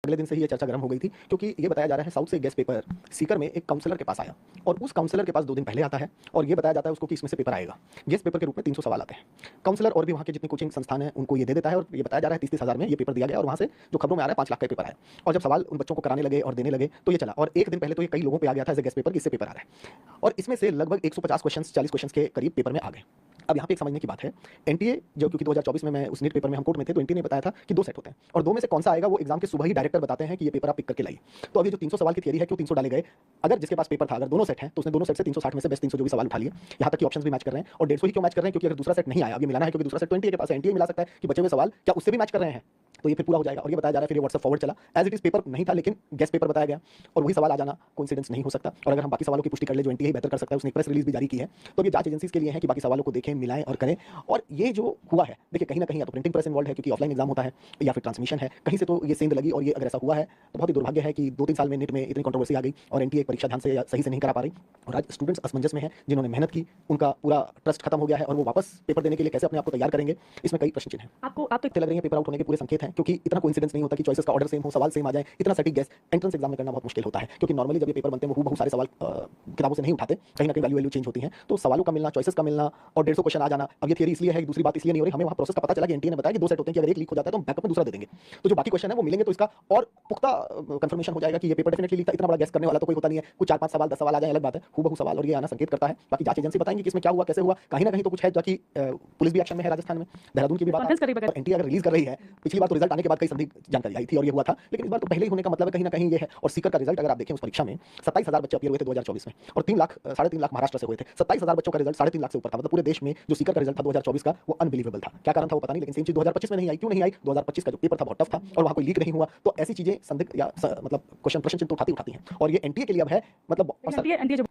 अगले दिन से ही ये चर्चा गर्म हो गई थी, क्योंकि ये बताया जा रहा है साउथ से गेस्ट पेपर सीकर में एक काउंसलर के पास आया और उस काउंसलर के पास 2 दिन पहले आता है और ये बताया जाता है उसको कि इसमें से पेपर आएगा। गेस्ट पेपर के रूप में 300 सवाल आते हैं। काउंसलर और भी वहाँ के जितने कोचिंग संस्थान हैं उनको ये दे देता है और ये बताया जा रहा है 30-30 हज़ार में ये पेपर दिया गया और वहाँ से जो खबरों में आ रहा है 5 लाख का पेपर आया। और जब सवाल उन बच्चों को कराने लगे और देने लगे तो ये चला और एक दिन पहले तो ये कई लोगों पे आ गया था एज ए गेस्ट पेपर कि इससे पेपर आ रहा है और इसमें से लगभग 150 क्वेश्चन 40 क्वेश्चन के करीब पेपर में आ गए। अब यहाँ पे एक समझने की बात है, एनटीए जो क्योंकि 2024 में मैं उस नीट पेपर में हम कोर्ट में थे तो एनटीए ने बताया था कि 2 सेट होते हैं और 2 में से कौन सा आएगा वो एग्जाम के सुबह ही डायरेक्टर बताते हैं कि ये पेपर आप पिक करके लाइए। तो अब ये जो 300 सवाल की थियरी है क्यों 300 डाले गए, अगर जिसके पास पेपर था अगर दोनों सेट हैं तो उसने दोनों सेट से 360 में से बेस्ट 300 जो भी सवाल उठा लिए। यहाँ तक कि ऑप्शंस भी मैच कर रहे हैं और 150 ही क्यों मैच कर रहे हैं, क्योंकि अगर दूसरा सेट नहीं आया, अब ये मिलाना है क्योंकि दूसरा सेट 20 के पास एनटीए मिला सकता है कि बचे हुए सवाल क्या उससे भी मैच कर रहे हैं, तो ये फिर पूरा हो जाएगा। और ये बताया जा रहा है फिर ये व्हाट्सएप फॉरवर्ड चला, एज इट इज पेपर नहीं था लेकिन गेस्ट पेपर बताया गया और वही सवाल आ जाना कोइंसिडेंस नहीं हो सकता। और अगर हम बाकी सवालों की पुष्टि कर ले जो एनटीए बेहतर कर सकता है, उसने प्रेस रिलीज भी जारी की है, तो ये जांच एजेंसीज के लिए है कि बाकी सवालों को देखें, मिलाएं और करें। और ये जो हुआ है देखिए कहीं ना कहीं या तो प्रिंटिंग प्रेस इन्वॉल्व है क्योंकि ऑफलाइन एग्जाम होता है या फिर ट्रांसमिशन है, कहीं से तो ये सेंध लगी और ये अगर ऐसा हुआ है तो बहुत ही दुर्भाग्य है कि 2-3 साल में नीट में इतनी कंट्रोवर्सी आ गई और एनटीए परीक्षा ध्यान से या सही से नहीं करा पा रही और आज स्टूडेंट्स असमंजस में हैं जिन्होंने मेहनत की, उनका पूरा ट्रस्ट खत्म हो गया है और वो वापस पेपर देने के लिए कैसे अपने आप को तैयार करेंगे, इसमें कई प्रश्न चिन्ह हैं। आपको आप तो लग रही है पेपर आउट होने के पूरे संकेत हैं क्योंकि इतना कोइंसिडेंस नहीं होता कि चॉइसेस का ऑर्डर सेम हो, सवाल सेम आ जाए, इतना सटीक गैस एंट्रेंस एग्जाम में करना बहुत मुश्किल होता है क्योंकि नॉर्मली जब ये पेपर बनते हैं वो बहुत सारे सवाल किताबों से नहीं उठाते, कहीं ना कहीं वैल्यू चेंज होती है, तो सवालों का मिलना, चॉइसेस का मिलना और 150 क्वेश्चन आ जाना। अब ये थियरी इसलिए है, दूसरी बात इसलिए नहीं हो रही, हमें वहाँ प्रोसेस का पता चला कि एनटीए ने बताया कि 2 सेट होते हैं कि अगर एक लीक हो जाता है तो हम बैकअप में दूसरा दे देंगे, तो जो बाकी क्वेश्चन है वो मिलेंगे तो इसका और पुख्ता कंफर्मेशन हो जाएगा कि ये पेपर डेफिनेटली लीक था। इतना बड़ा गैस करने वाला तो कोई होता नहीं है, कुछ 4-5 सवाल 10 सवाल आ जाए अलग बात है, हूबहू सवाल और ये आना संकेत करता है। बाकी जांच एजेंसी बताएंगे कि इसमें क्या हुआ कैसे हुआ, कहीं ना कहीं तो कुछ है, ताकि पुलिस भी एक्शन में है, राजस्थान में देहरादून की भी बात एनटीए अगर रिलीज कर रही है। पिछली बार तो रिजल्ट आने के बाद कई संदिग्ध जानकारी आई थी और ये हुआ था, लेकिन इस बार तो पहले ही होने का मतलब कहीं ना कहीं ये है। और सीकर का रिजल्ट अगर आप देखें उस परीक्षा में 27,000 बच्चे अपीयर हुए थे 2024 में और 3 लाख 3.5 लाख महाराष्ट्र से हुए थे। 27,000 बच्चों का रिजल्ट 3.5 लाख से ऊपर था, मतलब पूरे देश में जो सीकर का रिजल्ट था 2024 का वो अनबिलीवेबल था। क्या कारण था वो पता नहीं, लेकिन सेम चीज 2025 में नहीं आई। क्यों नहीं आई? 2025 का जो पेपर था बहुत टफ था और वहां कोई लीक नहीं हुआ, तो ऐसी चीजें संदिग्ध या मतलब प्रश्न चिन्ह तो उठाती हैं और ये एनटीए के लिए अब है, मतलब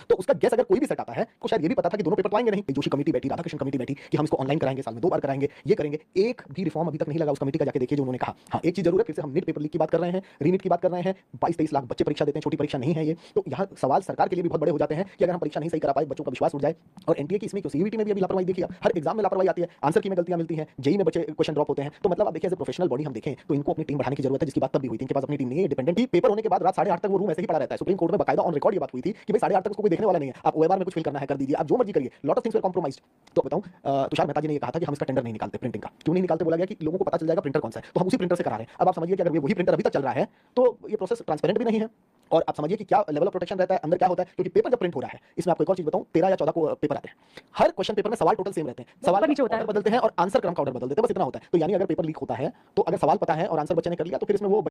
तो उसका गैस अगर कोई भी सेट आता है तो शायद ये भी पता था कि दोनों पेपर तो आएंगे नहीं। जोशी कमेटी बैठी, राधाकृष्ण कमेटी बैठी कि हम इसको ऑनलाइन कराएंगे, साल में 2 बार कराएंगे, ये करेंगे, एक भी रिफॉर्म अभी तक नहीं लगा उस कमेटी का, जाके देखिए जो उन्होंने कहा। हाँ एक चीज जरूर है, फिर से हम नीट पेपर लीक की बात कर रहे हैं, रीनीट की बात कर रहे हैं, 22-23 लाख बच्चे परीक्षा देते हैं, छोटी परीक्षा नहीं है ये, तो यहाँ सवाल सरकार के लिए भी बहुत बड़े हो जाते हैं कि अगर हम परीक्षा नहीं सही करा पाए, बच्चों का विश्वास उठ जाए। और एनटीए की इसमें सीयूईटी में भी अभी लापरवाही देखिए, हर एग्जाम में लापरवाही आती है, आंसर की में गलतियां मिलती हैं, जेई में बच्चे क्वेश्चन ड्रॉप होते हैं, तो मतलब आप देखिए एज ए प्रोफेशनल बॉडी हम देखें तो इनको अपनी टीम बढ़ाने की जरूरत है, जिसकी बात तब भी हुई थी। इनके पास अपनी टीम नहीं है, डिपेंडेंट ही पेपर होने के बाद रात 8:30 तक वो रूम ऐसे ही पड़ा रहता है। सुप्रीम कोर्ट में बकायदा ऑन रिकॉर्ड ये बात हुई थी कि भाई 8:30 तक उसको कोई देखने वाला नहीं है, आप ओएमआर में कुछ फिल करना है कर दीजिए, आप जो मर्जी करिए, lot of things were compromised. तो बताऊं तुषार मेहता जी ने ये कहा था कि हम इसका टेंडर नहीं निकालते प्रिंटिंग का। क्यों नहीं निकालते? बोला गया कि लोगों को पता चल जाएगा प्रिंटर कौन सा है, तो हम उसी प्रिंटर से करा रहे हैं। अब आप समझिए कि अगर वही प्रिंटर अभी तक चल रहा है तो ये प्रोसेस ट्रांसपेरेंट भी नहीं है और आप समझिए कि क्या लेवल ऑफ प्रोटेक्शन रहता है, अंदर क्या होता है, क्योंकि पेपर जब प्रिंट हो रहा है, इसमें आपको एक और चीज बताऊं, 13 या 14 को पेपर आते हैं, हर क्वेश्चन पेपर में सवाल टोटल सेम रहते हैं, सवाल नीचे होता है बदलते हैं और आंसर क्रम का ऑर्डर बदल देते हैं, बस इतना होता है। तो यानी अगर पेपर लीक होता है तो अगर सवाल पता है और आंसर बच्चे ने कर लिया तो फिर इसमें वो